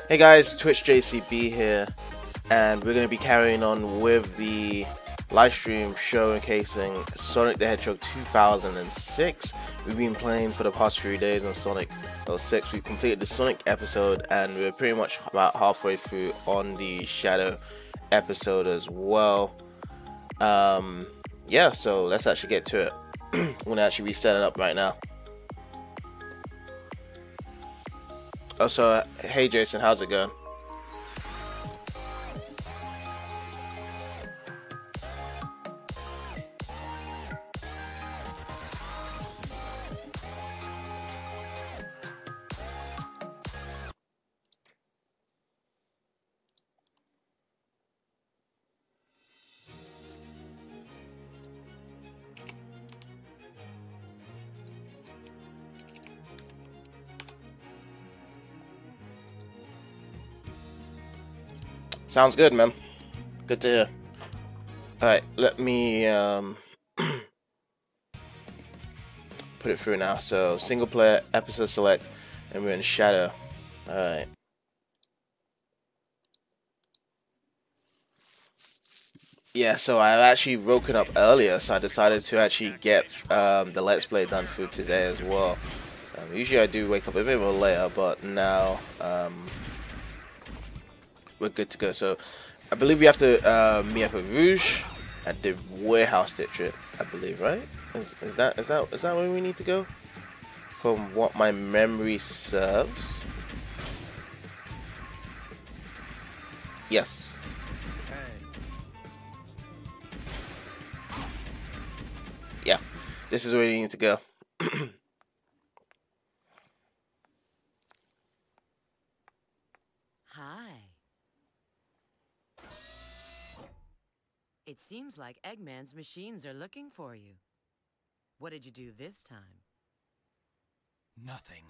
Hey guys, Twitch JCB here, and we're going to be carrying on with the live stream showcasing Sonic the Hedgehog 2006. We've been playing for the past few days on Sonic 06. We've completed the Sonic episode, and we're pretty much about halfway through on the Shadow episode as well. Yeah, so let's actually get to it. I'm going to actually be setting up right now. Also, hey Jason, how's it going? Sounds good, man. Good to hear. Alright, let me put it through now. So, single player, episode select, and we're in Shadow. Alright. Yeah, so I've actually woken up earlier, so I decided to actually get the Let's Play done for today as well. Usually I do wake up a bit more later, but now we're good to go. So I believe we have to meet up with Rouge at the warehouse district, I believe, right? Is that where we need to go? From what my memory serves. Yes. Yeah. This is where we need to go. It seems like Eggman's machines are looking for you. What did you do this time? Nothing.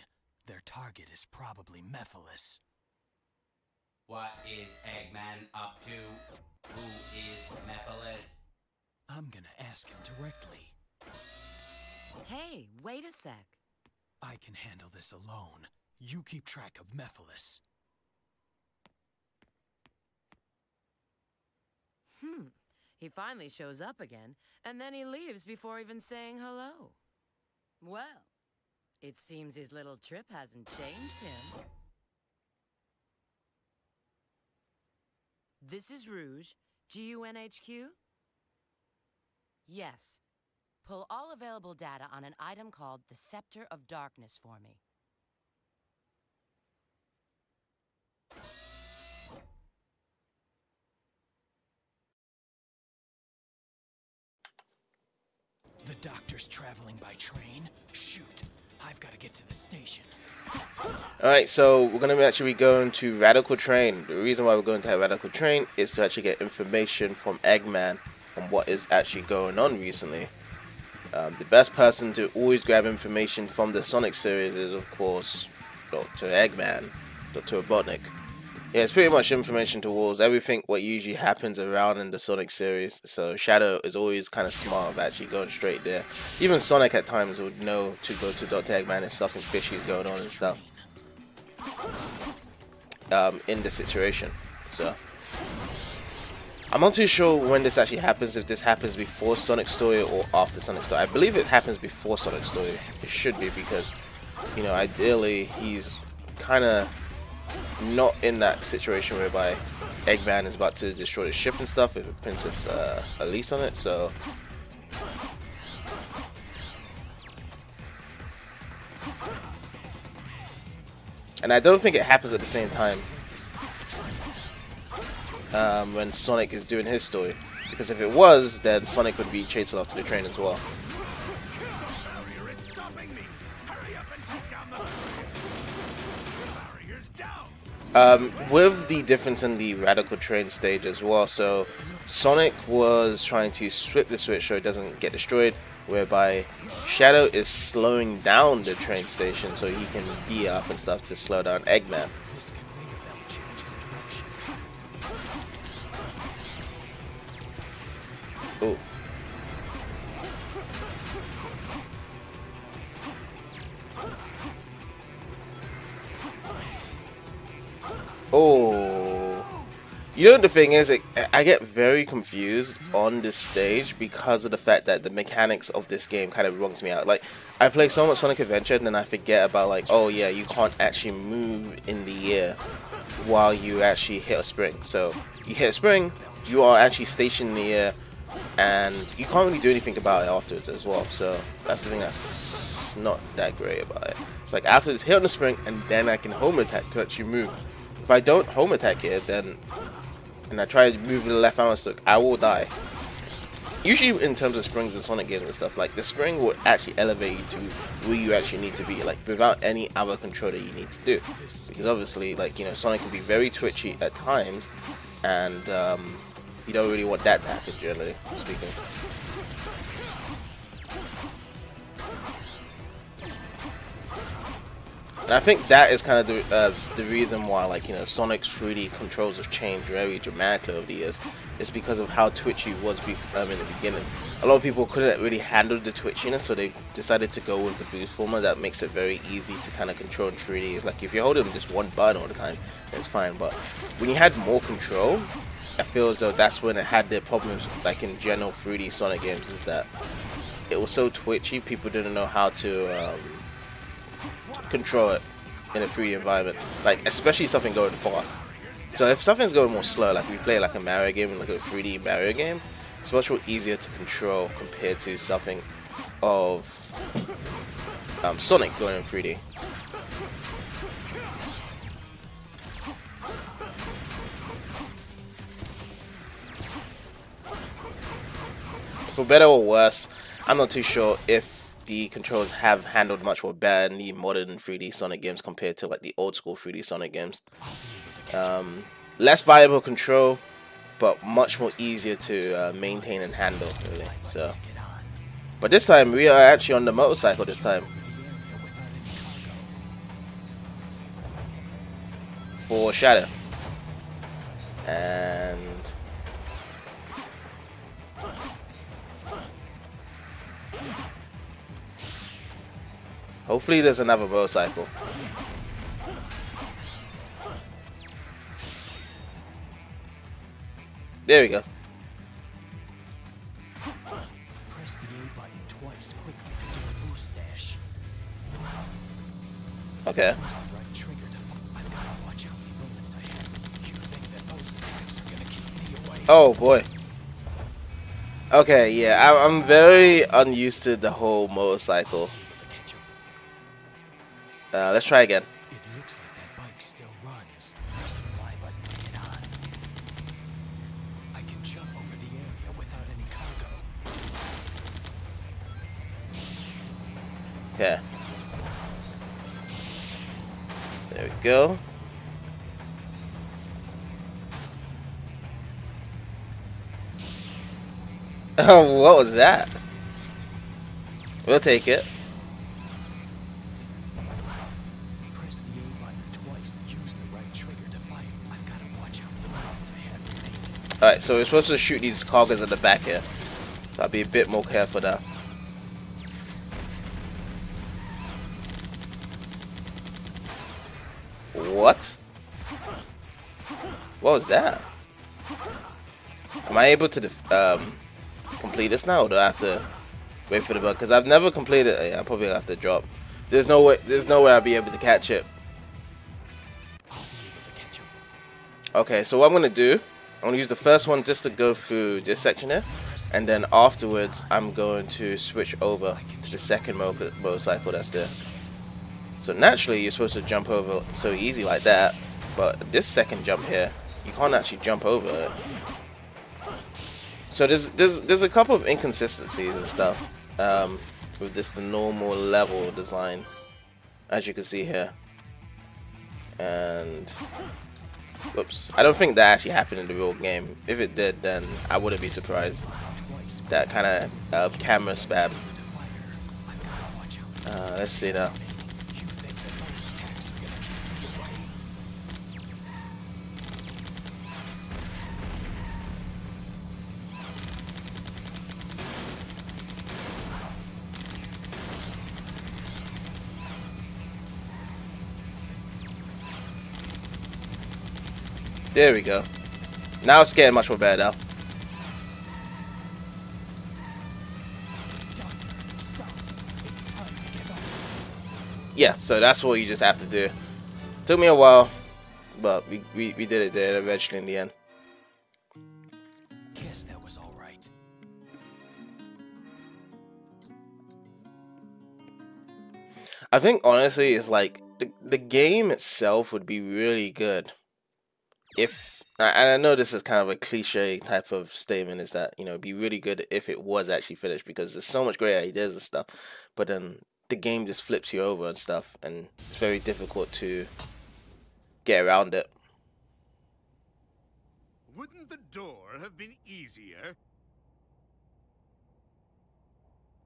Their target is probably Mephiles. What is Eggman up to? Who is Mephiles? I'm gonna ask him directly. Hey, wait a sec. I can handle this alone. You keep track of Mephiles. He finally shows up again, and then he leaves before even saying hello. Well, it seems his little trip hasn't changed him. This is Rouge, GUNHQ? Yes. Pull all available data on an item called the Scepter of Darkness for me. The doctor's traveling by train? Shoot, I've got to get to the station. Alright, so we're going to actually be going to Radical Train. The reason why we're going to have Radical Train is to actually get information from Eggman on what is actually going on recently. The best person to always grab information from the Sonic series is, of course, Dr. Eggman, Dr. Robotnik. Yeah, it's pretty much information towards everything what usually happens around in the Sonic series. So Shadow is always kind of smart of actually going straight there. Even Sonic at times would know to go to Dr. Eggman if something fishy is going on and stuff. In the situation. So I'm not too sure when this actually happens, if this happens before Sonic's story or after Sonic's story. I believe it happens before Sonic's story. It should be, because, you know, ideally he's kind of not in that situation whereby Eggman is about to destroy the ship and stuff with Princess Elise on it, so and I don't think it happens at the same time when Sonic is doing his story, because if it was, then Sonic would be chasing after the train as well. With the difference in the Radical Train stage as well, so Sonic was trying to flip the switch so it doesn't get destroyed, whereby Shadow is slowing down the train station so he can gear up and stuff to slow down Eggman. Ooh. Oh, you know the thing is, I get very confused on this stage because of the fact that the mechanics of this game kind of wrongs me out. Like, I play so much Sonic Adventure and then I forget about, like, oh yeah, you can't actually move in the air while you actually hit a spring. So you hit a spring, you are actually stationed in the air, and you can't really do anything about it afterwards as well. So that's the thing that's not that great about it. It's like after this hit on the spring, and then I can home attack to actually move. If I don't home attack here, then and I try to move with the left arm stick, I will die. Usually in terms of springs and Sonic games and stuff, like the spring will actually elevate you to where you actually need to be, like without any other control that you need to do. Because obviously, like, you know, Sonic can be very twitchy at times, and you don't really want that to happen, generally speaking. And I think that is kind of the reason why, like, you know, Sonic's 3D controls have changed very dramatically over the years. It's because of how twitchy it was in the beginning. A lot of people couldn't really handle the twitchiness, so they decided to go with the boost format. That makes it very easy to kind of control in 3D. It's like if you're holding just one button all the time, it's fine. But when you had more control, I feel as though that's when it had their problems, like in general 3D Sonic games, is that it was so twitchy, people didn't know how to control it in a 3D environment, like especially something going fast. So if something's going more slow, like we play like a Mario game, like a 3D Mario game, it's much more easier to control compared to something of Sonic going in 3D. For better or worse, I'm not too sure if the controls have handled much more bad in the modern 3D Sonic games compared to like the old school 3D Sonic games. Less viable control, but much more easier to maintain and handle, really. So, but this time we are actually on the motorcycle. This time for Shadow, and hopefully there's another motorcycle. There we go. Press the A button twice quickly to do a boost dash. Okay. Use the right trigger to I've got to watch how many bullets I have. You think that those attacks are gonna keep me away? Oh boy. Okay, yeah, I'm very unused to the whole motorcycle. Let's try again. It looks like that bike still runs. Press the Y button to get on. I can jump over the area without any cargo. Okay. There we go. Oh, what was that? We'll take it. Press the A button twice. Use the right trigger to fire. I've got to watch how many bullets I have remaining. Alright, so we're supposed to shoot these cargoes at the back here. So I'll be a bit more careful now. What? What was that? Am I able to complete this now, or do I have to wait for the bug? Because I've never completed it. Yeah, I'll probably have to drop. There's no way I'll be able to catch it. Okay, so what I'm gonna do, I'm gonna use the first one just to go through this section here, and then afterwards I'm going to switch over to the second motorcycle that's there. So naturally you're supposed to jump over so easy like that, but this second jump here, you can't actually jump over it. So there's a couple of inconsistencies and stuff with this the normal level design, as you can see here. And whoops, I don't think that actually happened in the real game. If it did, then I wouldn't be surprised. That kind of camera spam. Let's see now. There we go. Now it's getting much more better now. Yeah, so that's what you just have to do. Took me a while, but we did it there eventually in the end. Guess that was all right. I think honestly, it's like the game itself would be really good if, and I know this is kind of a cliche type of statement, is that, you know, it'd be really good if it was actually finished, because there's so much great ideas and stuff, but then the game just flips you over and stuff, and it's very difficult to get around it. Wouldn't the door have been easier?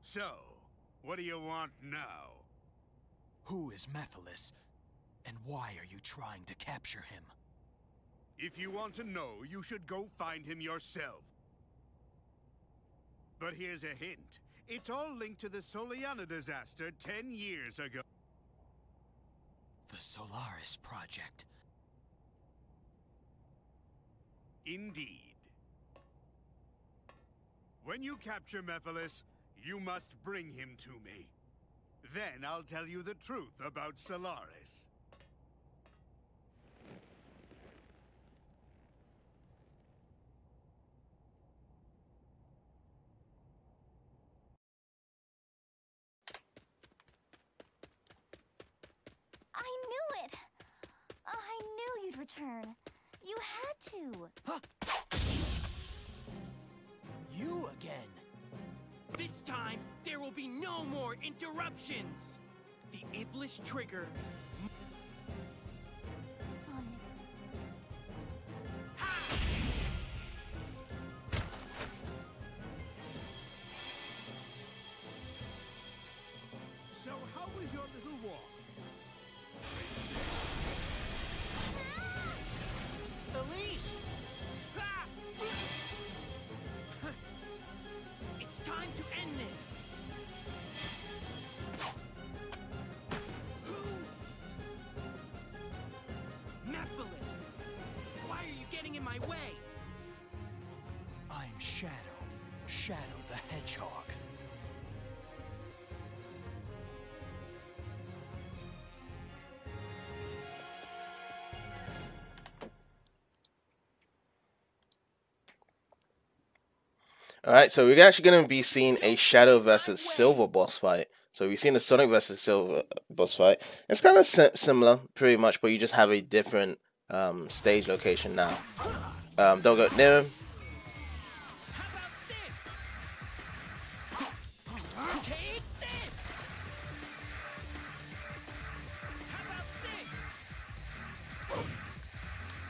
So, what do you want now? Who is Mephiles, and why are you trying to capture him? If you want to know, you should go find him yourself. But here's a hint. It's all linked to the Soliana disaster 10 years ago. The Solaris Project. Indeed. When you capture Mephiles, you must bring him to me. Then I'll tell you the truth about Solaris. I knew it! I knew you'd return. You had to. Huh? You again. This time, there will be no more interruptions! The Iblis trigger... Sonic. So how was your little walk? Elise! Ah! It's time to end this! Mephiles! Why are you getting in my way? I'm Shadow. Shadow the Hedgehog. Alright, so we're actually going to be seeing a Shadow versus Silver boss fight. So we've seen the Sonic versus Silver boss fight. It's kind of similar, pretty much, but you just have a different stage location now. Don't go near him. How about this? Take this! How about this?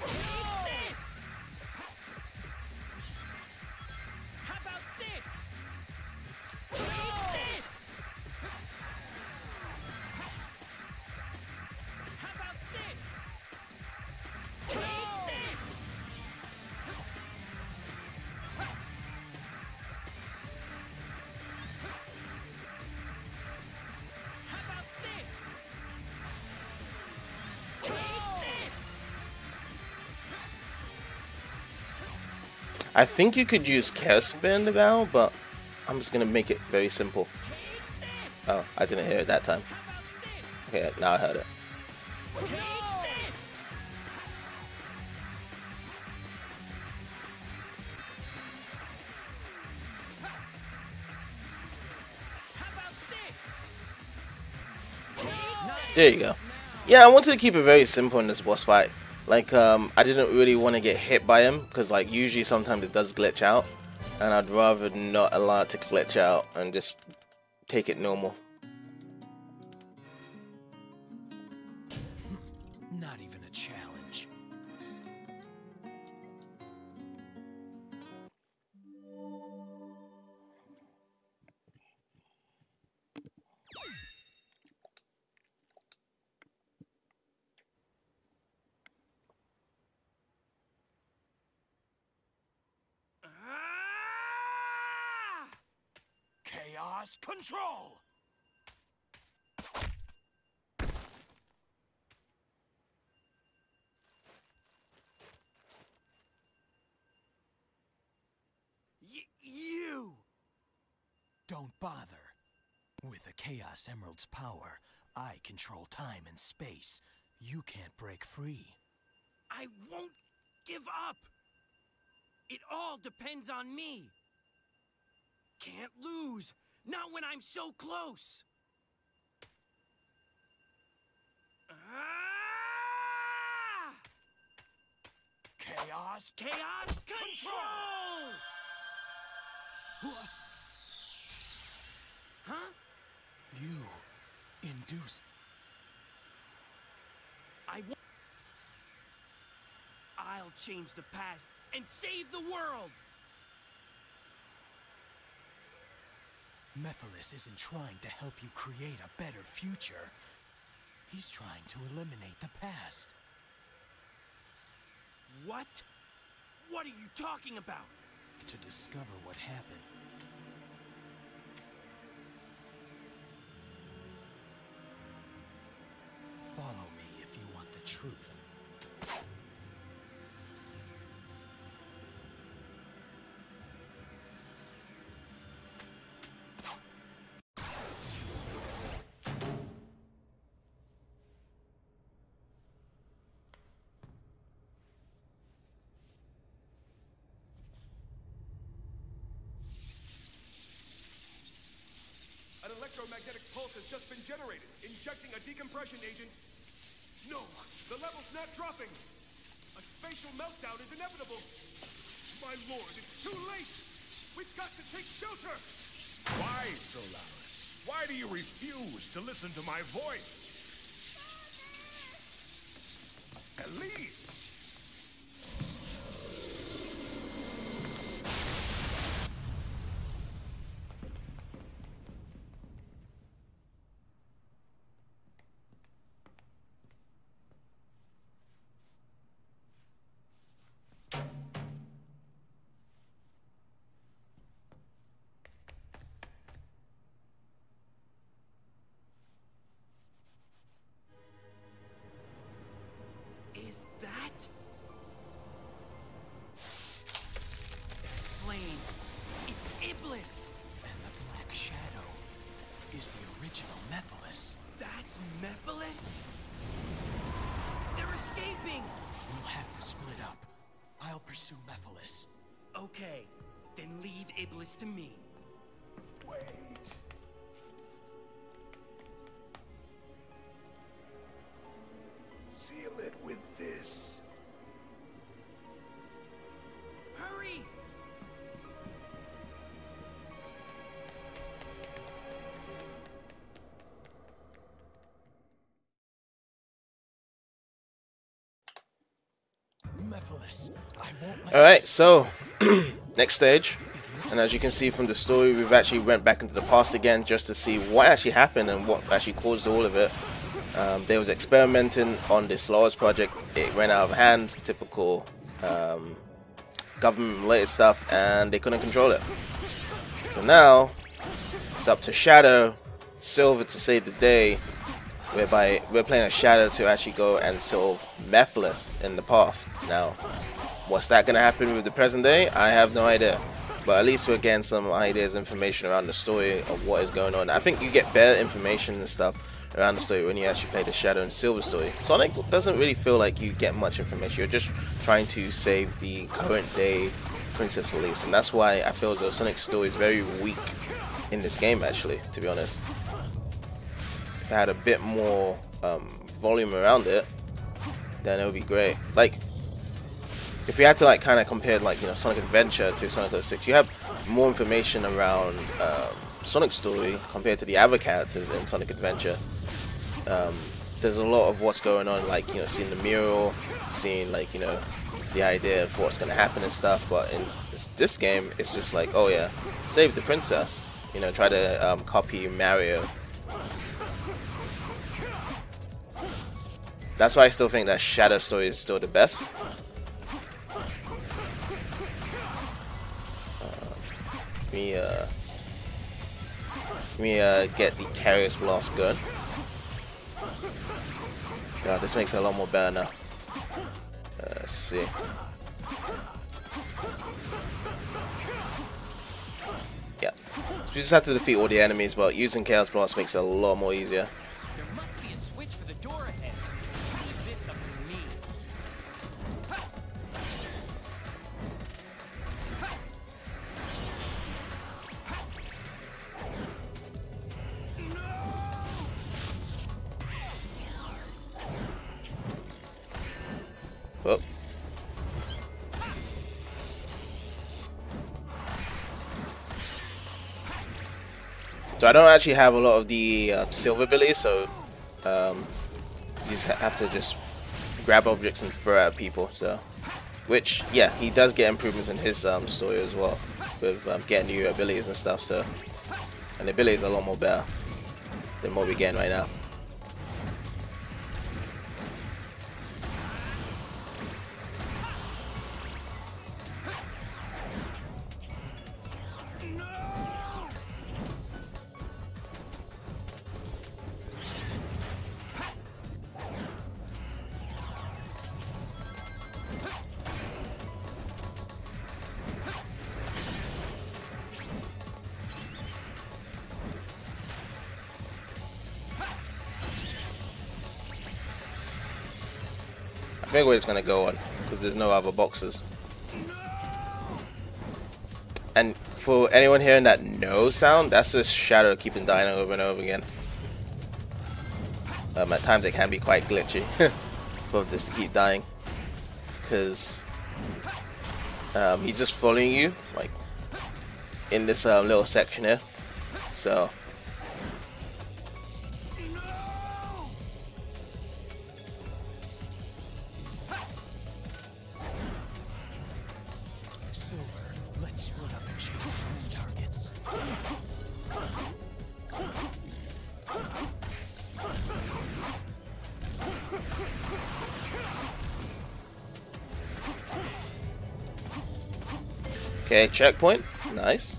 Take this! How about this? Take this! How about this? Take this! How about this? Take this! I think you could use Chaos Spin now, but I'm just going to make it very simple. Oh, I didn't hear it that time. Okay, now I heard it. Take this! How about this? Take this! There you go. Yeah, I wanted to keep it very simple in this boss fight. Like, I didn't really want to get hit by him, because like usually sometimes it does glitch out, and I'd rather not allow it to glitch out and just take it normal. Not even a challenge. Ah! Chaos control! Don't bother. With the Chaos Emerald's power, I control time and space. You can't break free. I won't give up. It all depends on me. Can't lose. Not when I'm so close. Ah! Chaos? Chaos control! Huh? You induced... I'll change the past and save the world! Mephiles isn't trying to help you create a better future. He's trying to eliminate the past. What? What are you talking about? To discover what happened. Follow me if you want the truth. An electromagnetic pulse has just been generated, injecting a decompression agent. No, the level's not dropping. A spatial meltdown is inevitable. My lord, it's too late. We've got to take shelter. Why so loud? Why do you refuse to listen to my voice? Elise! Is that? Flame. It's Iblis. And the Black Shadow is the original Mephiles. That's Mephiles? They're escaping! We'll have to split up. I'll pursue Mephiles. Okay, then leave Iblis to me. Wait. Seal it with this. Hurry! Mephiles, I won't let Alright, so next stage. And as you can see from the story, we've actually went back into the past again just to see what actually happened and what actually caused all of it. They was experimenting on this large project. It ran out of hand, typical government-related stuff, and they couldn't control it. So now it's up to Shadow, Silver to save the day, whereby we're playing a Shadow to actually go and solve Mephiles in the past. Now, what's that going to happen with the present day? I have no idea. But at least we're getting some ideas, information around the story of what is going on. I think you get better information and stuff around the story when you actually play the Shadow and Silver story. Sonic doesn't really feel like you get much information. You're just trying to save the current day Princess Elise, and that's why I feel as though Sonic's story is very weak in this game, actually, to be honest. If I had a bit more volume around it, then it would be great. Like, if we had to like kind of compare like, you know, Sonic Adventure to Sonic 06, you have more information around Sonic's story compared to the other characters in Sonic Adventure. There's a lot of what's going on, like, you know, seeing the mural, seeing like, you know, the idea of what's going to happen and stuff. But in this game, it's just like, oh yeah, save the princess, you know, try to copy Mario. That's why I still think that Shadow story is still the best. Let me get the Carrier's Blast gun. God, this makes it a lot more better now. Let's see. Yeah. So you just have to defeat all the enemies, but using Chaos Blast makes it a lot more easier. There must be a switch for the door ahead. Leave this up to me. Oh. So I don't actually have a lot of the silver abilities, so you just have to just grab objects and throw at people. So, which yeah, he does get improvements in his story as well with getting new abilities and stuff. So, and the abilities are a lot more better than what we're getting right now. I think we're just gonna go on because there's no other boxes. And for anyone hearing that no sound, that's just Shadow keeping dying over and over again. At times it can be quite glitchy for this to keep dying because he's just following you like in this little section here. So. Let's split up and chase our own targets. Okay, checkpoint. Nice.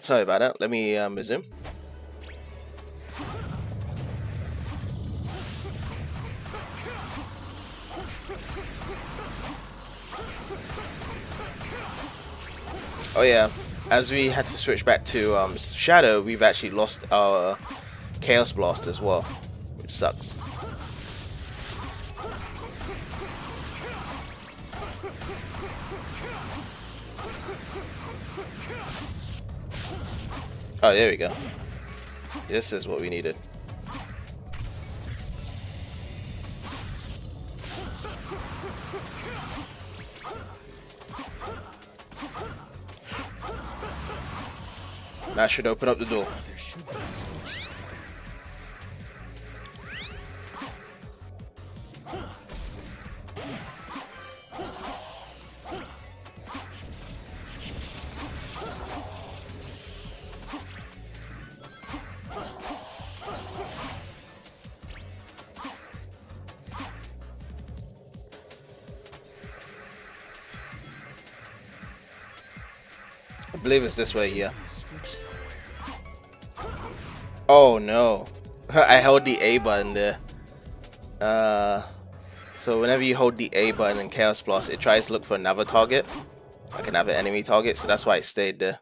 Sorry about that. Let me resume. Oh yeah, as we had to switch back to Shadow, we've actually lost our Chaos Blast as well, which sucks. Oh, there we go. This is what we needed. That should open up the door. I believe it's this way here. Oh no. I held the A button there. So whenever you hold the A button in Chaos Blast, it tries to look for another target. Like another enemy target, so that's why it stayed there.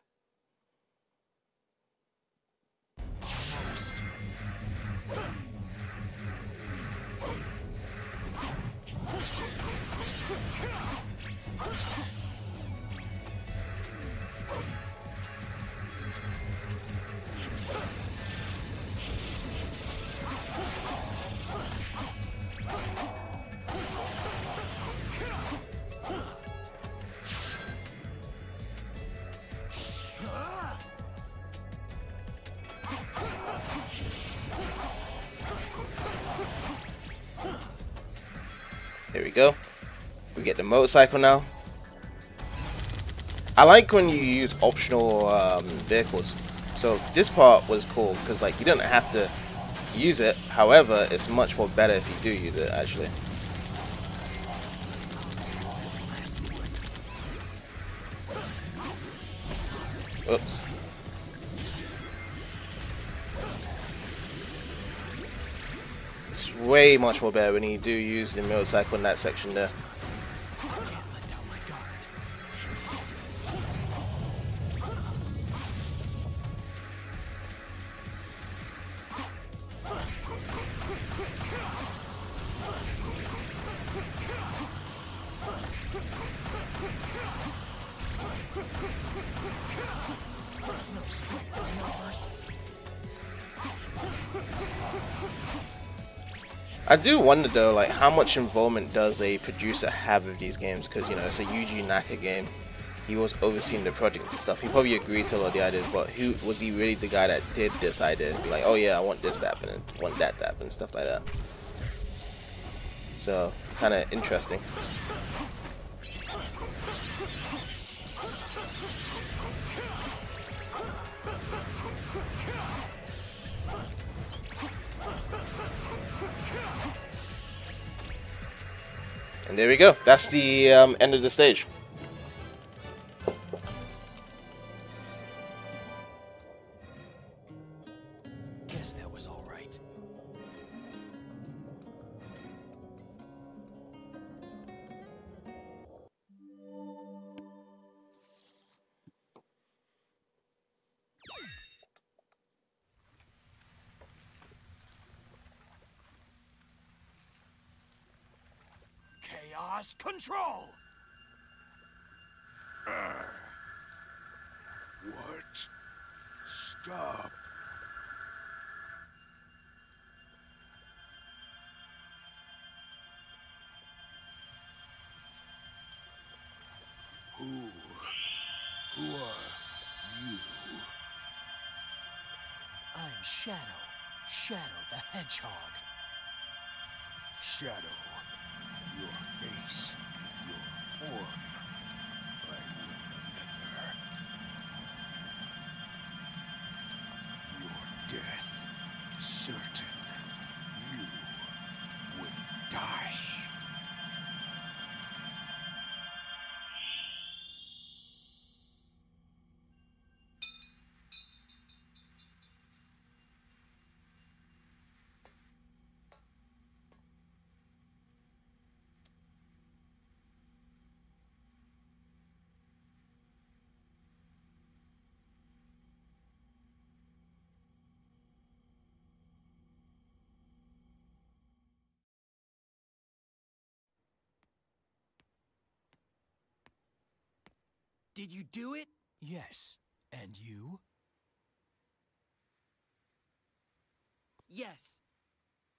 There we go. We get the motorcycle now. I like when you use optional vehicles. So this part was cool because like you didn't have to use it. However, it's much more better if you do use it actually. Oops. It's way much more better when you do use the motorcycle in that section there. I do wonder though, like how much involvement does a producer have with these games? Because you know it's a Yuji Naka game. He was overseeing the project and stuff. He probably agreed to a lot of the ideas, but who was he really the guy that did this idea? Be like, oh yeah, I want this to happen and want that to happen, stuff like that. So kind of interesting. And there we go. That's the end of the stage. Guess that was all right. Chaos control! What? Stop. Who are you? I'm Shadow. Shadow the Hedgehog. Shadow. Your face, your form, I will remember. Your death, certain. You will die. Did you do it? Yes. And you? Yes.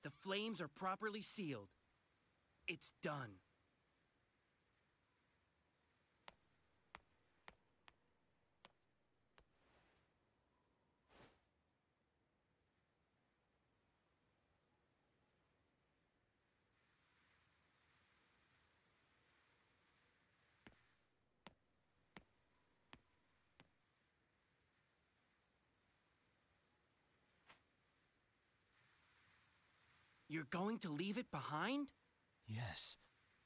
The flames are properly sealed. It's done. You're going to leave it behind? Yes.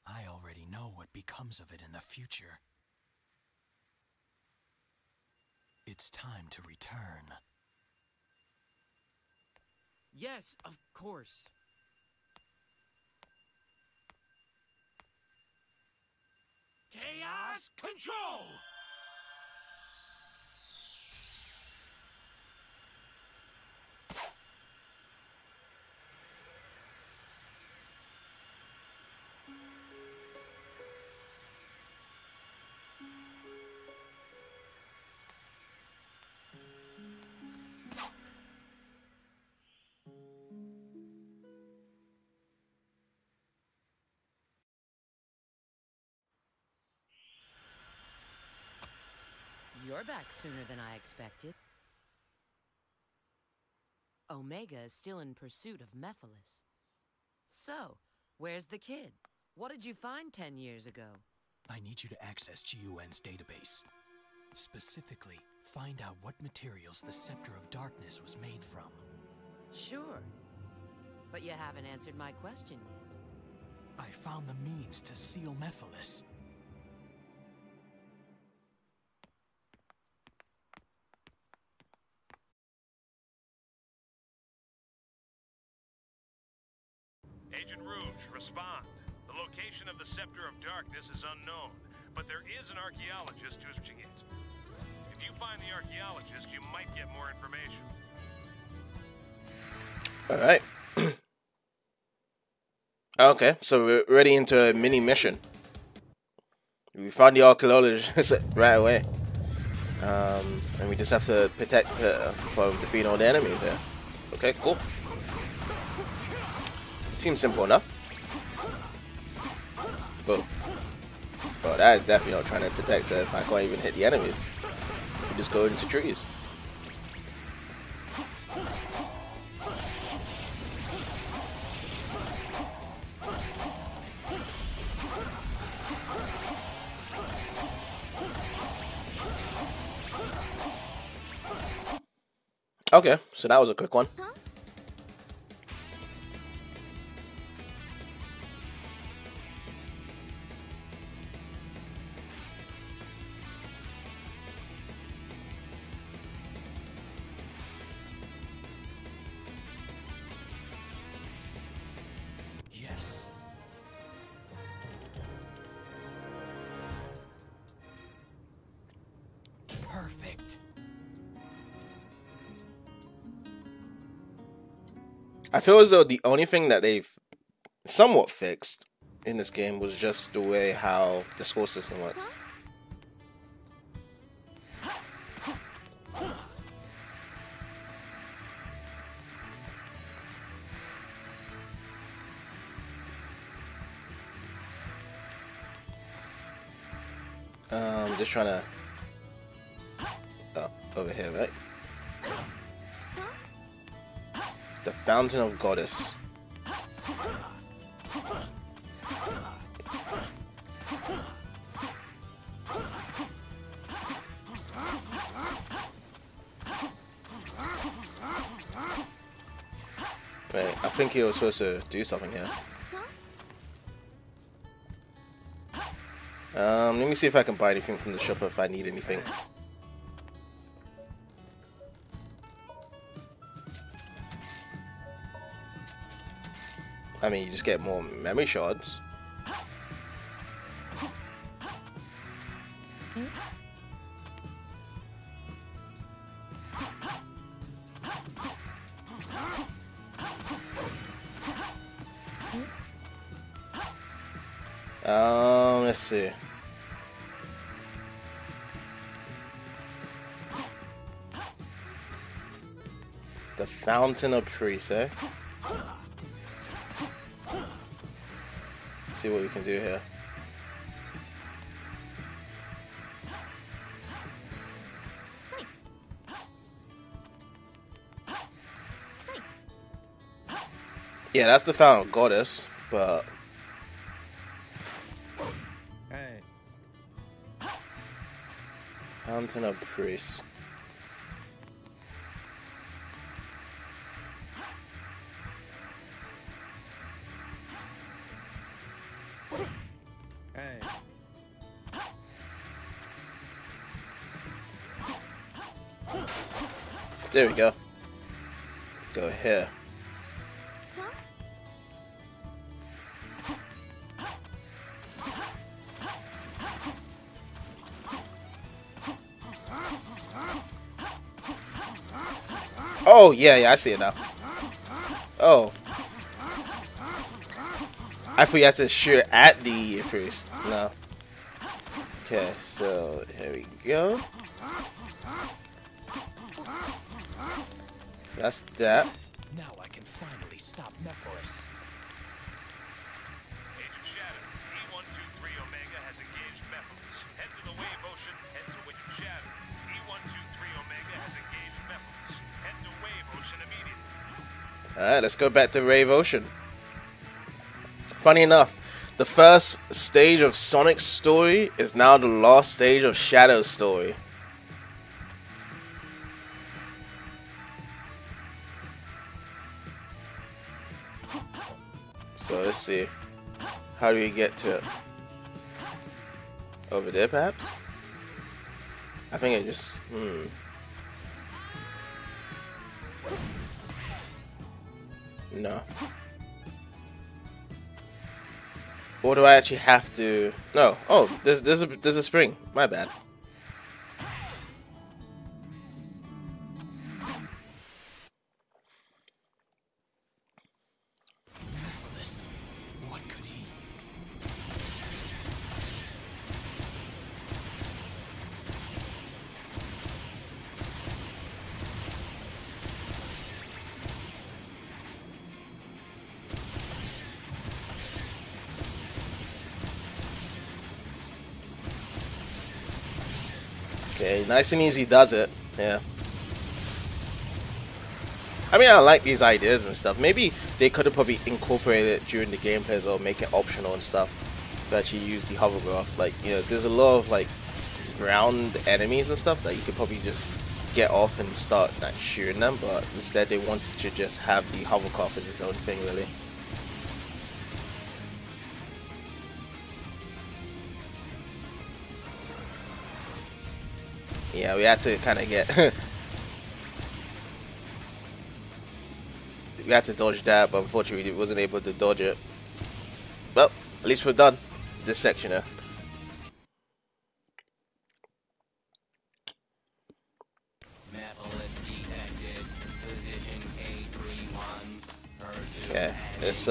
I already know what becomes of it in the future. It's time to return. Yes, of course. Chaos control! You're back sooner than I expected. Omega is still in pursuit of Mephiles. So, where's the kid? What did you find 10 years ago? I need you to access GUN's database. Specifically, find out what materials the Scepter of Darkness was made from. Sure. But you haven't answered my question yet. I found the means to seal Mephiles. Agent Rouge, respond. The location of the Scepter of Darkness is unknown, but there is an archaeologist who's watching it. If you find the archaeologist, you might get more information. Alright. Okay, so we're already into a mini mission. We found the archaeologist right away. And we just have to protect from defeating all the enemies there. Okay, cool. Seems simple enough. Boom. Well, that is definitely not trying to protect her if I can't even hit the enemies. We just go into trees. Okay, so that was a quick one. Yes. Perfect. I feel as though the only thing that they've somewhat fixed in this game was just the way how the score system works. Just trying to... Oh, over here, right? The Fountain of Goddess. Wait, I think he was supposed to do something here. Let me see if I can buy anything from the shop if I need anything. I mean, you just get more memory shards. Let's see. The Fountain of Priests, eh? See what we can do here. Yeah, that's the Fountain of Goddess, but Fountain of Priests. There we go. Go here. Oh, yeah, I see it now. Oh. I thought you had to shoot at the priest. No. Okay, so here we go. That's that. Now I can finally stop Mephiles. Agent Shadow, E123 Omega has engaged Mephiles. Head to the Wave Ocean, head to Agent Shadow. E123 Omega has engaged Mephiles. Head to Wave Ocean immediately. Alright, let's go back to Wave Ocean. Funny enough, The first stage of Sonic's story is now the last stage of Shadow's story. So let's see. How do we get to it? Over there, perhaps? I think it just... No. Or do I actually have to... No. Oh, there's a spring. My bad. What could he? Okay, nice and easy does it. Yeah. I mean, I like these ideas and stuff. Maybe they could have probably incorporated it during the gameplay as well, make it optional and stuff to actually use the hovercraft. Like, you know, there's a lot of like ground enemies and stuff that you could probably just get off and start like shooting them, but instead they wanted to just have the hovercraft as its own thing, really. Yeah, we had to kind of get... we had to dodge that, but unfortunately we wasn't able to dodge it. Well, at least we're done this section here. Okay, let's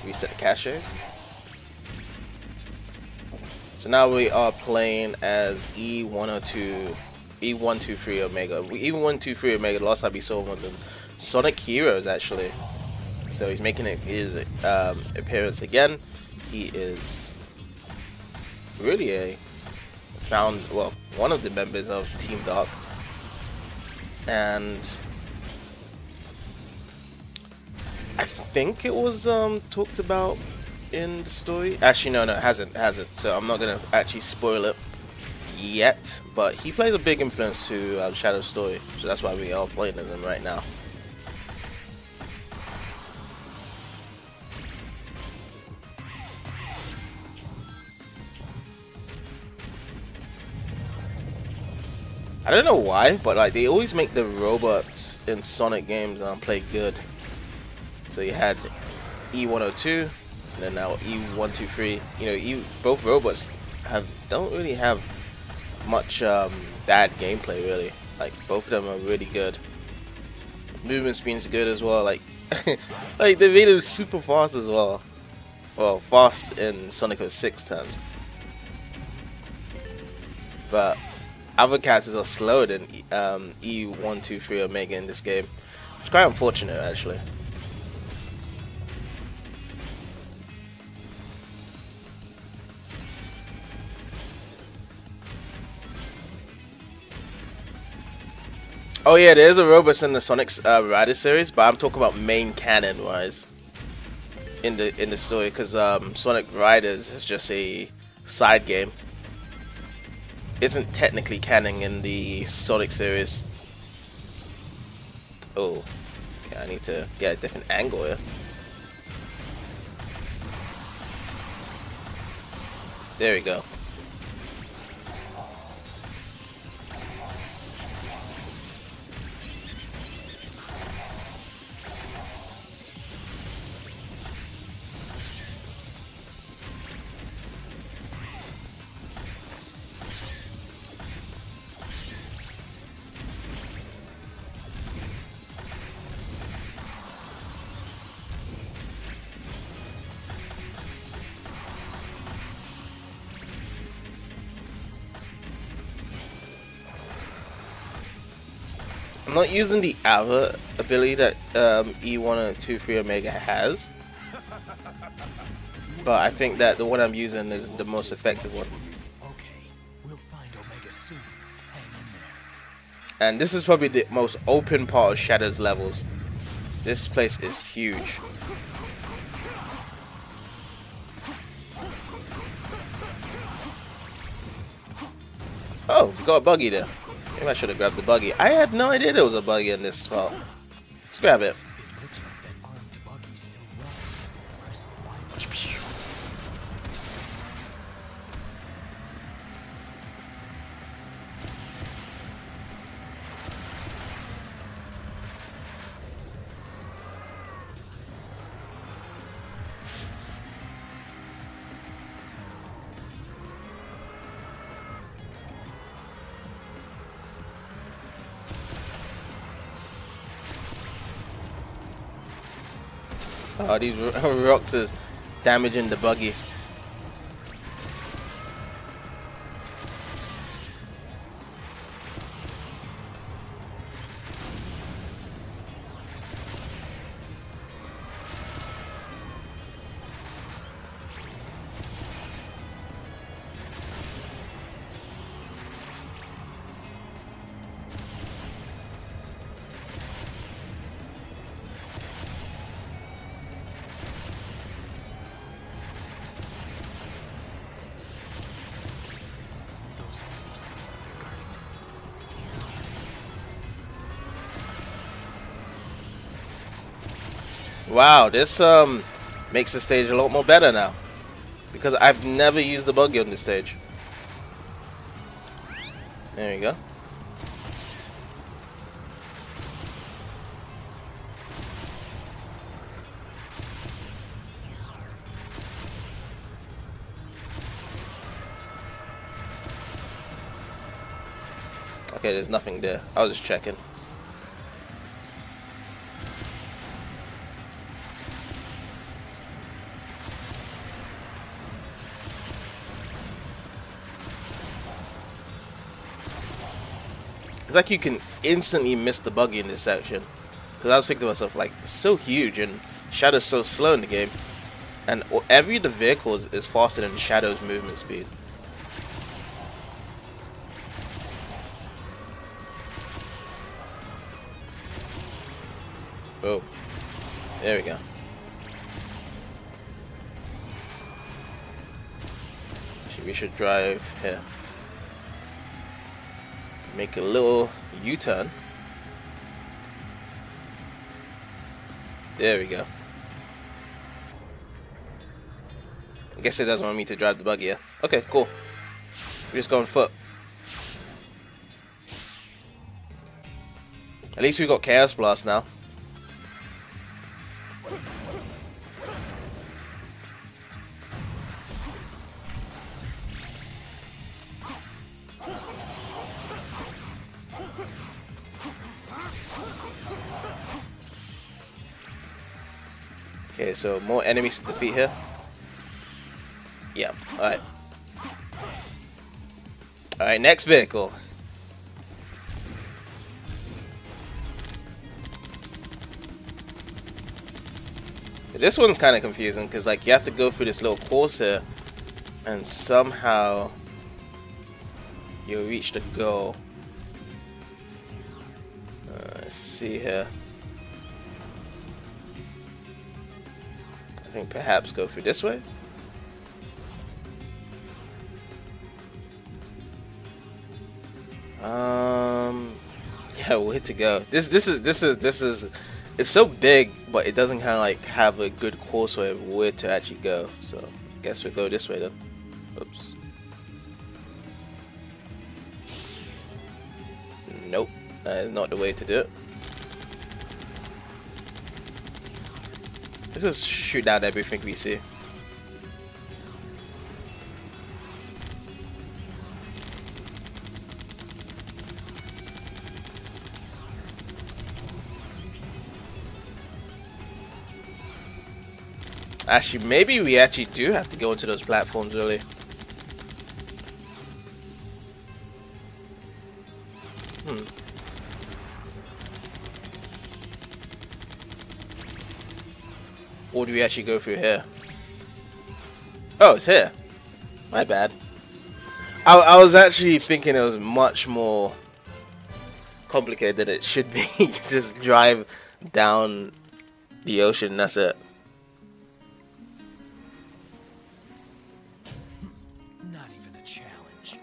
reset the cache. So now we are playing as E123 Omega. E123 Omega, the last time we saw him was in Sonic Heroes, actually. So he's making his appearance again. He is really one of the members of Team Dark. And I think it was talked about in the story. Actually, no, it hasn't. So I'm not gonna actually spoil it yet. But he plays a big influence to Shadow's story, so that's why we are playing as him right now. I don't know why, but like they always make the robots in Sonic games play good. So you had E102, and then now E123. You know, both robots don't really have much bad gameplay, really. Like both of them are really good. Movement speed is good as well. Like, like they made them super fast as well. Well, fast in Sonic 06 terms. But other characters are slower than E123 Omega in this game. It's quite unfortunate, actually. Oh yeah, there is a robot in the Sonic Rider series, but I'm talking about main canon wise in the story, because Sonic Riders is just a side game. Isn't technically canon in the Sonic series. Oh, okay, I need to get a different angle here. There we go. I'm not using the other ability that E123 Omega has, but I think that the one I'm using is the most effective one. Okay, we'll find Omega soon. Hang in there. And this is probably the most open part of Shadow's levels. This place is huge. got a buggy there. Maybe I should have grabbed the buggy. I had no idea there was a buggy in this spot. Let's grab it. Looks like that armed buggy still runs. Press the Y button. Oh, these rocks is damaging the buggy. Wow, this makes the stage a lot more better now, because I've never used the buggy on this stage. There we go. Okay, there's nothing there. I was just checking. It's like you can instantly miss the buggy in this section. Because I was thinking to myself, like, it's so huge and Shadow's so slow in the game. And every of the vehicles is faster than Shadow's movement speed. Oh, there we go. Actually, we should drive here. Make a little U-turn. There we go. I guess it doesn't want me to drive the buggy, yeah? Okay, cool. We're just going foot. At least we got Chaos Blast now. Okay, so more enemies to defeat here. Yeah, alright. Alright, next vehicle. This one's kind of confusing because, like, you have to go through this little course here and somehow you'll reach the goal. Let's see here. I think perhaps go through this way. Yeah, where to go? This is it's so big, but it doesn't kind of like have a good course way of where to actually go. So I guess we'll go this way then. Oops. Nope, that is not the way to do it. Let's just shoot down everything we see. Actually, maybe we actually do have to go into those platforms early. Or do we actually go through here? Oh, it's here. My bad. I was actually thinking it was much more complicated than it should be. Just drive down the ocean, that's it. Not even a challenge.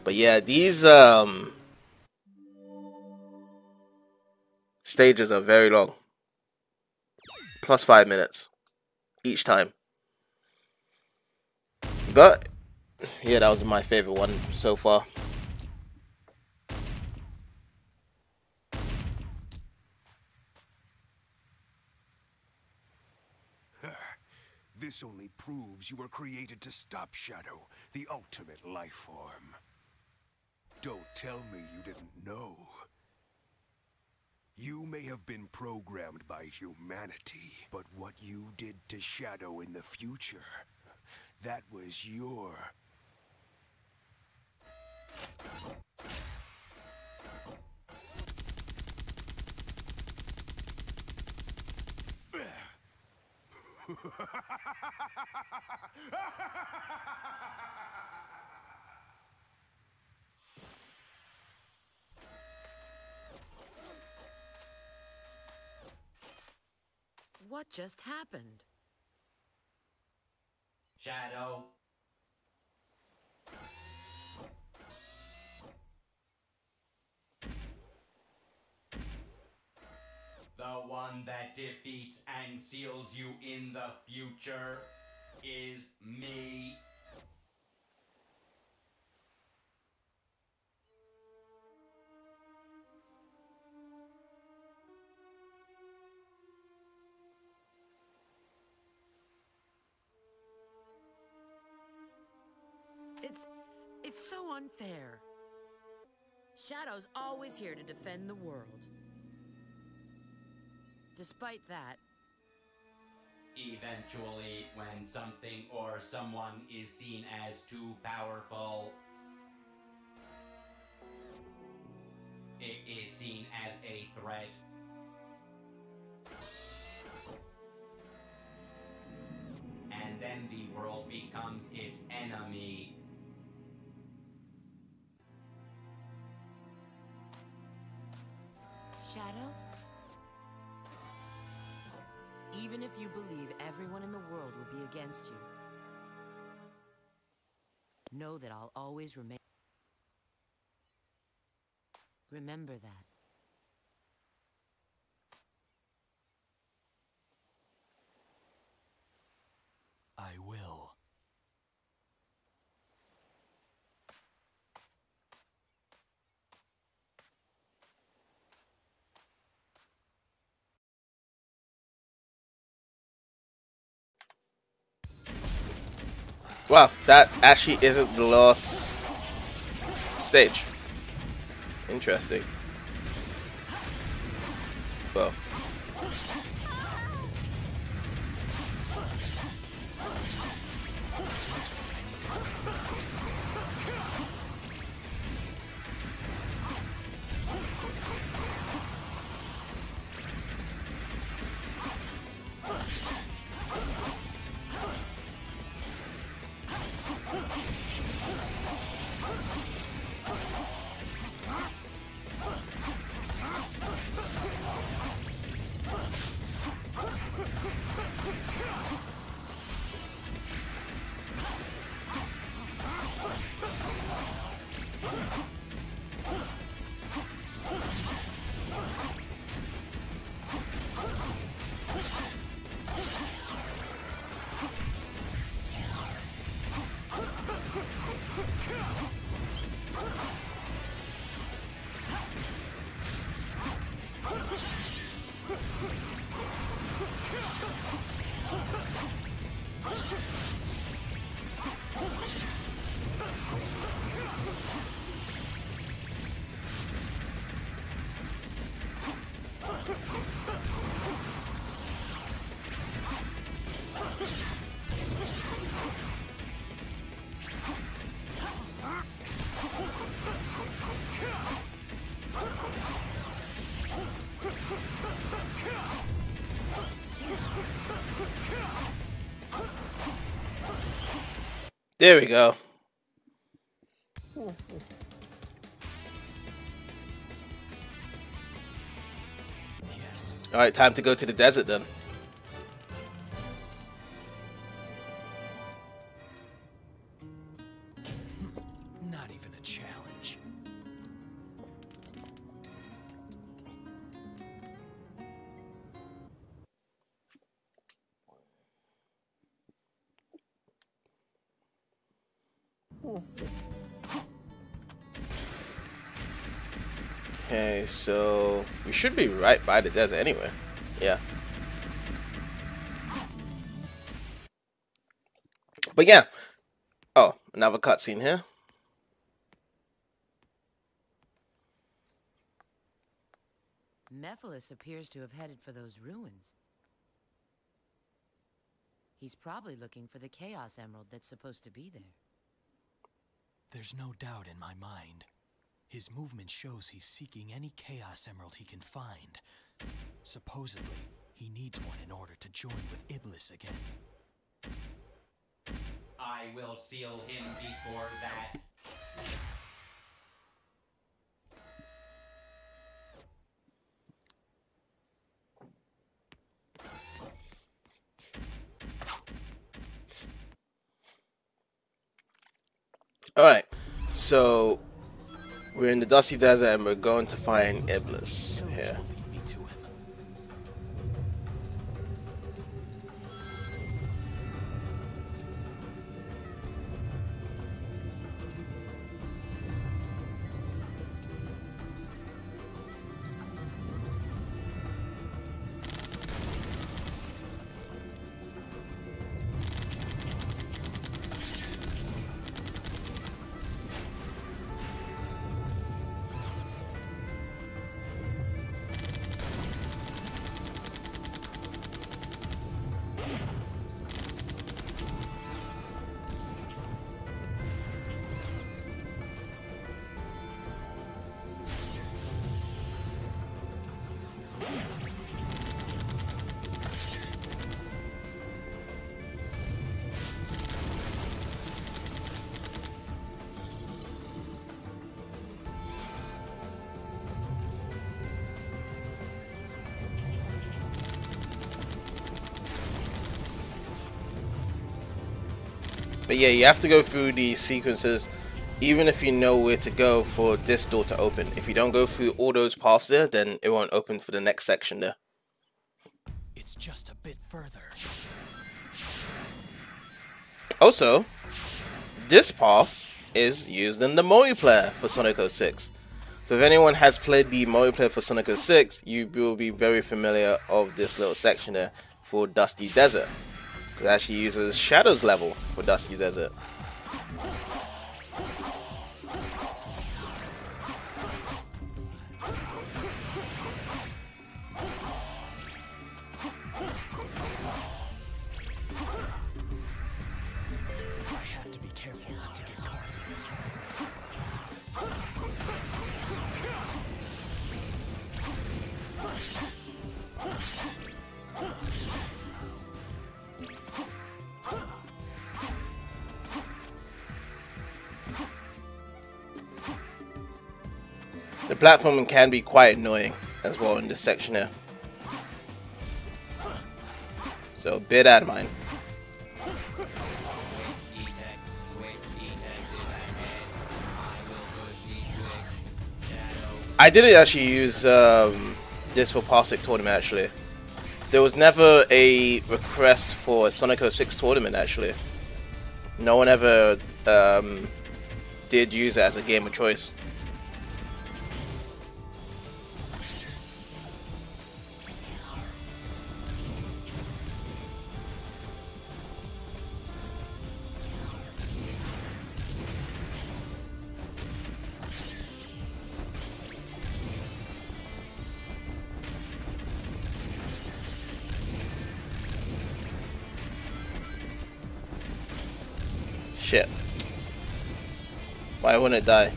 But yeah, these stages are very long. Plus 5 minutes each time. But yeah, that was my favorite one so far. This only proves you were created to stop Shadow, the ultimate life form. Don't tell me you didn't know. You may have been programmed by humanity, but what you did to Shadow in the future, that was your... What just happened? Shadow. The one that defeats and seals you in the future is me. It's so unfair. Shadow's always here to defend the world. Despite that, Eventually, when something or someone is seen as too powerful, it is seen as a threat. And then the world becomes its enemy. Shadow? Even if you believe everyone in the world will be against you, know that I'll always remain. Remember that. I will. Wow, that actually isn't the last stage. Interesting. Well. There we go. Yes. Alright, time to go to the desert then. Not even a challenge. Okay, so we should be right by the desert anyway. Yeah. But yeah. Oh, another cutscene here. Mephiles appears to have headed for those ruins. He's probably looking for the Chaos Emerald that's supposed to be there. There's no doubt in my mind. His movement shows he's seeking any Chaos Emerald he can find. Supposedly, he needs one in order to join with Iblis again. I will seal him before that. Alright, so we're in the Dusty Desert and we're going to find Iblis here. But yeah, you have to go through these sequences even if you know where to go for this door to open. If you don't go through all those paths there, then it won't open for the next section there. It's just a bit further. Also, this path is used in the multiplayer for Sonic 06. So if anyone has played the multiplayer for Sonic 06, you will be very familiar of this little section there for Dusty Desert. It actually uses Shadow's level for Dusty Desert. The platforming can be quite annoying as well in this section here. So bear that in mind. I didn't actually use this for Plastic Tournament actually. There was never a request for a Sonic 06 tournament actually. No one ever did use it as a game of choice. Shit. Why wouldn't it die?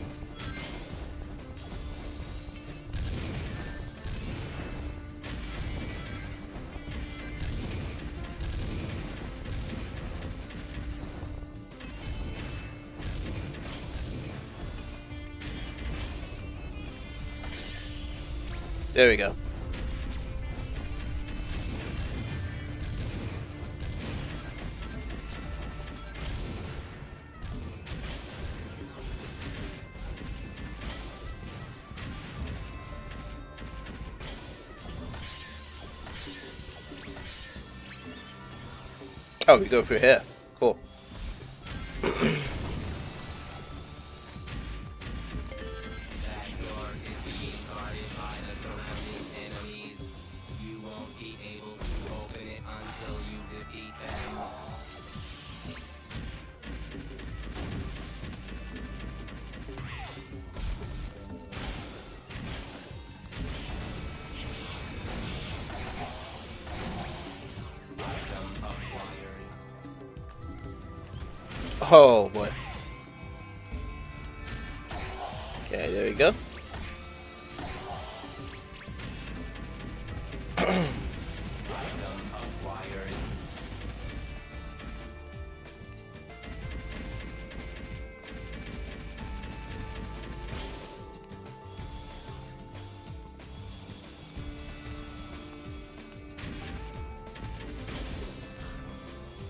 There we go. Oh, we go through here. Cool. Oh boy. Okay, there we go.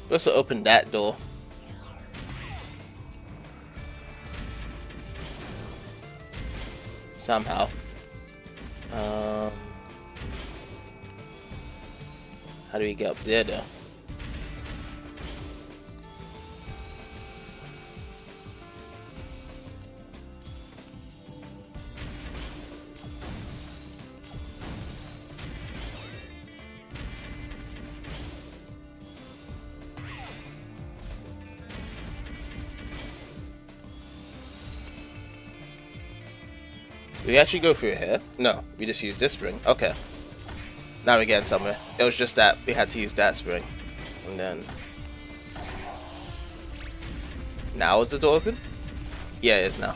Let's open that door. Somehow. How do we get up there though? Do we actually go through here? No, we just use this spring. Okay. Now we're getting somewhere. It was just that we had to use that spring. And then... Now is the door open? Yeah, it is now.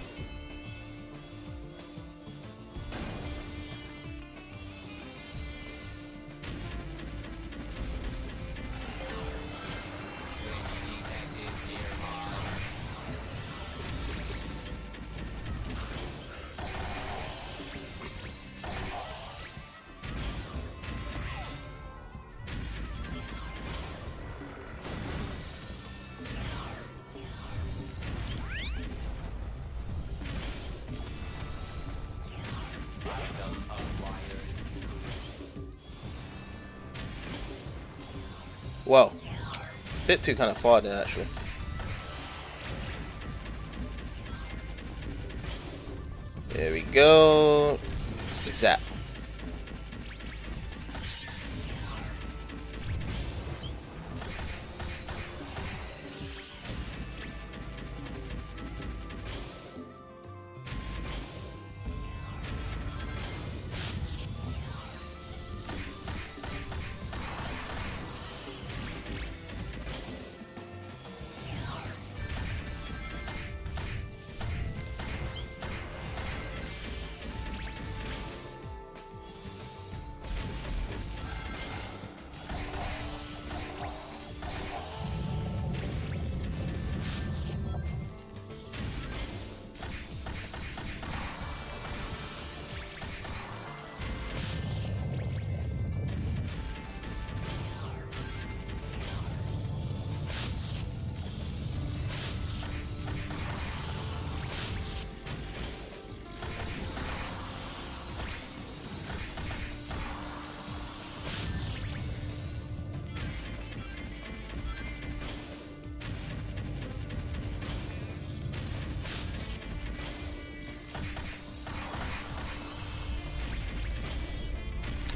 Whoa. Bit too kind of far there, actually. There we go. Zap.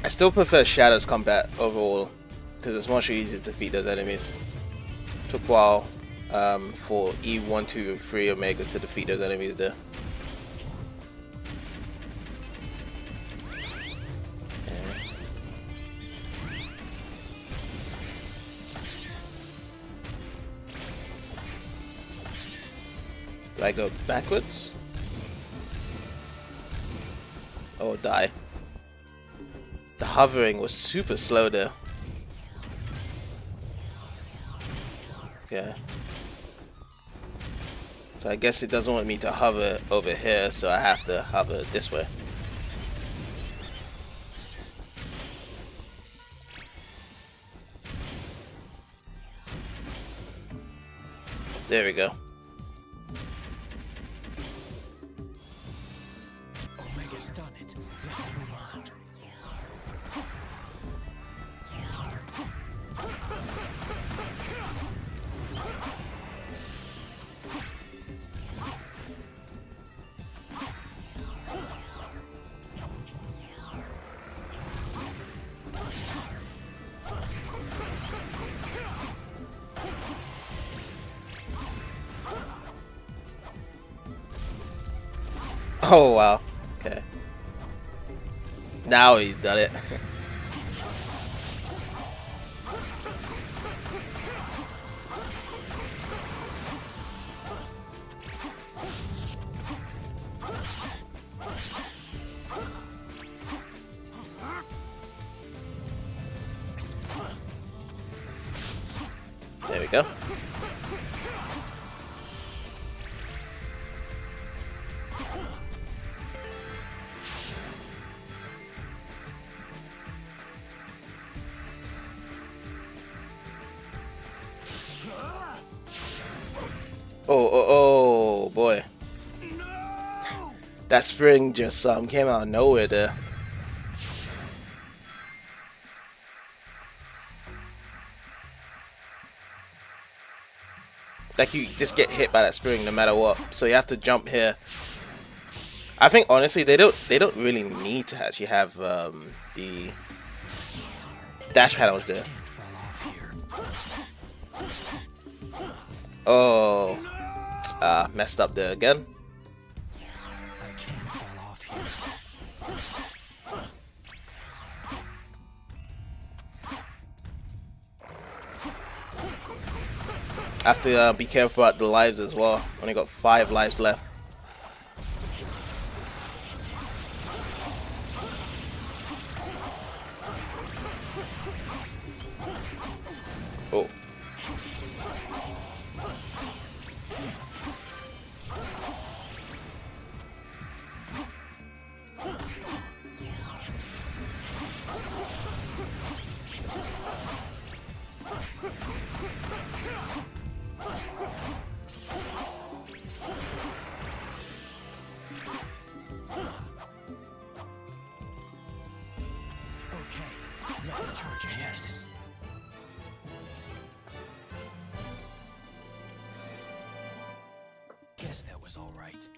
I still prefer Shadow's combat overall, because it's much easier to defeat those enemies. Took a while for E1, 2, and 3 Omega to defeat those enemies there. Do I go backwards? Oh, die. The hovering was super slow there. Okay. So I guess it doesn't want me to hover over here, so I have to hover this way. There we go. Omega's done it. Let's move on. Oh wow. Okay. Now he's done it. There we go. Oh boy. That spring just came out of nowhere there. Like you just get hit by that spring no matter what. So you have to jump here. I think honestly they don't really need to actually have the dash panels there. Oh, messed up there again. I have to be careful about the lives as well. Only got 5 lives left. Oh. Let's charge ahead. Yes. Guess that was all right.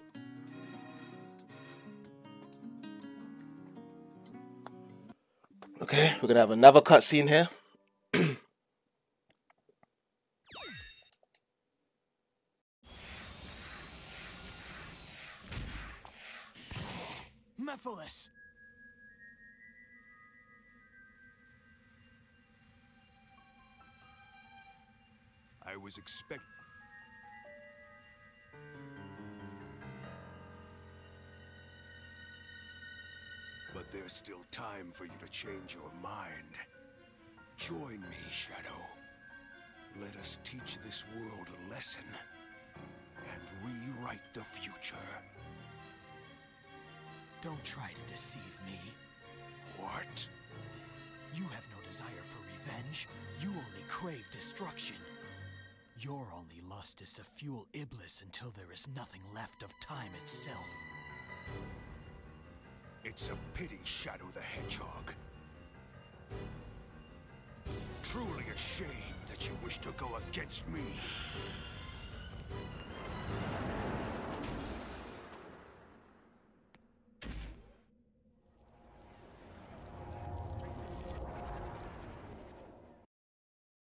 Okay, we're gonna have another cutscene here. Mephiles! I was expecting. But there's still time for you to change your mind. Join me, Shadow. Let us teach this world a lesson and rewrite the future. Don't try to deceive me. What? You have no desire for revenge. You only crave destruction. Your only lust is to fuel Iblis until there is nothing left of time itself. It's a pity, Shadow the Hedgehog. Truly a shame that you wish to go against me.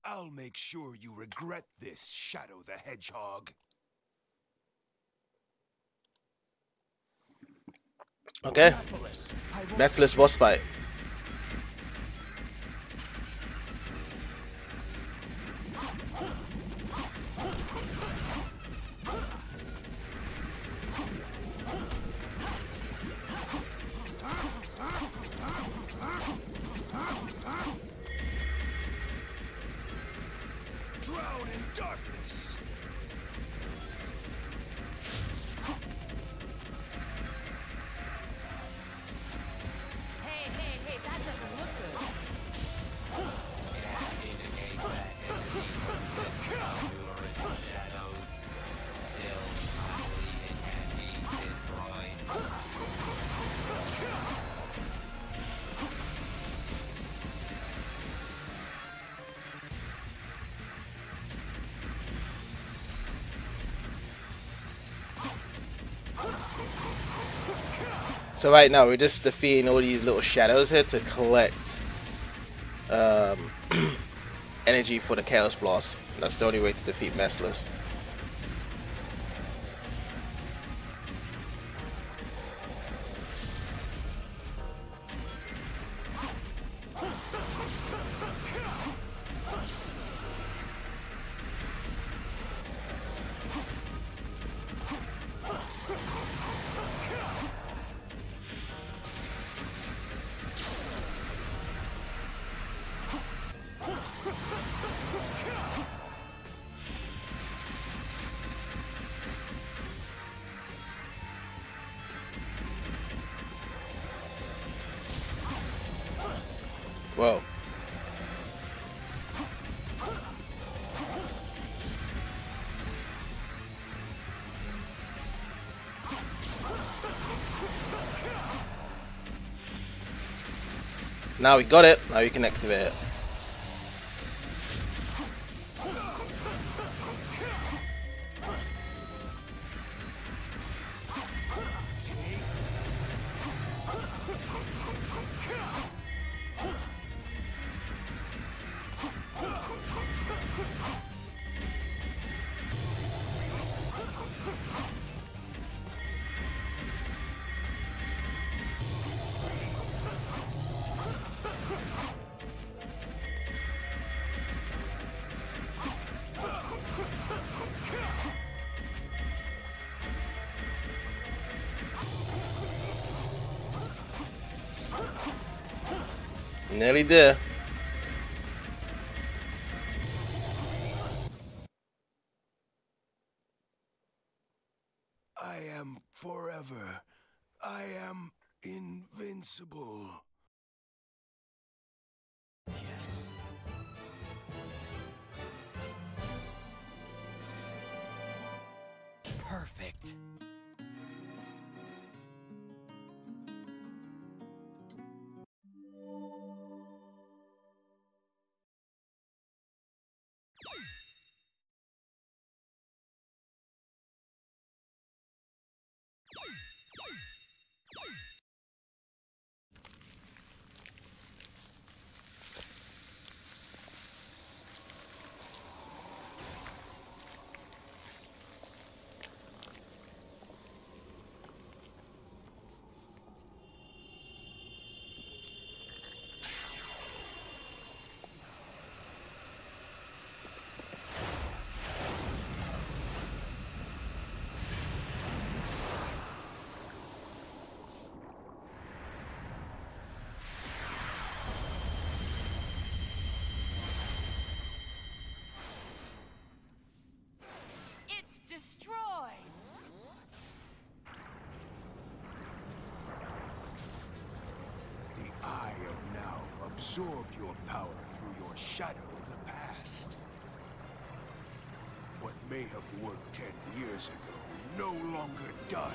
I'll make sure you regret this, Shadow the Hedgehog. Okay. Mephiles boss fight. Drown in darkness. Hey, that doesn't look good. So right now we're just defeating all these little shadows here to collect energy for the Chaos Blast. That's the only way to defeat Mephiles. Now we got it. Now we can activate it. Nearly there. I am forever. I am invincible. Yes. Perfect. It's destroyed! The Eye of Now absorbed your power through your shadow in the past. What may have worked 10 years ago no longer does.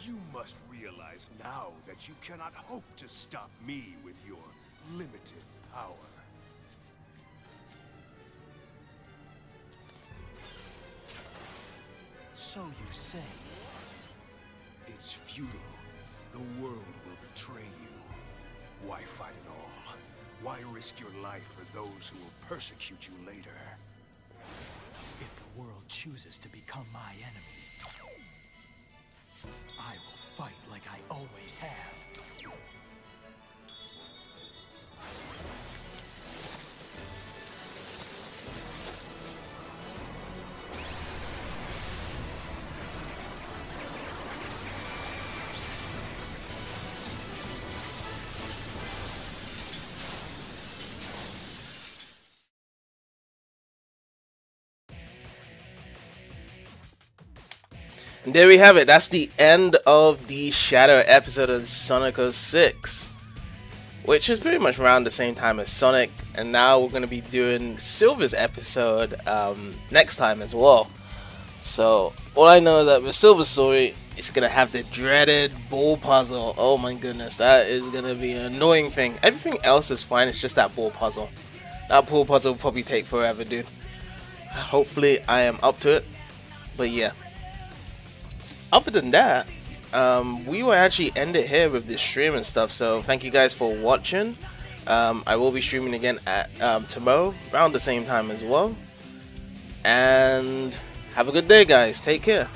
You must realize now that you cannot hope to stop me with your limited power. So you say. It's futile. The world will betray you. Why fight at all? Why risk your life for those who will persecute you later? If the world chooses to become my enemy, I will fight like I always have. And there we have it. That's the end of the Shadow episode of Sonic 06, which is pretty much around the same time as Sonic. And now we're going to be doing Silver's episode next time as well. So all I know is that with Silver's story, it's going to have the dreaded ball puzzle. Oh my goodness, that is going to be an annoying thing. Everything else is fine, it's just that ball puzzle. That ball puzzle will probably take forever, dude. Hopefully I am up to it. But yeah. Other than that, we will actually end it here with this stream and stuff. So thank you guys for watching. I will be streaming again at tomorrow around the same time as well. And have a good day, guys. Take care.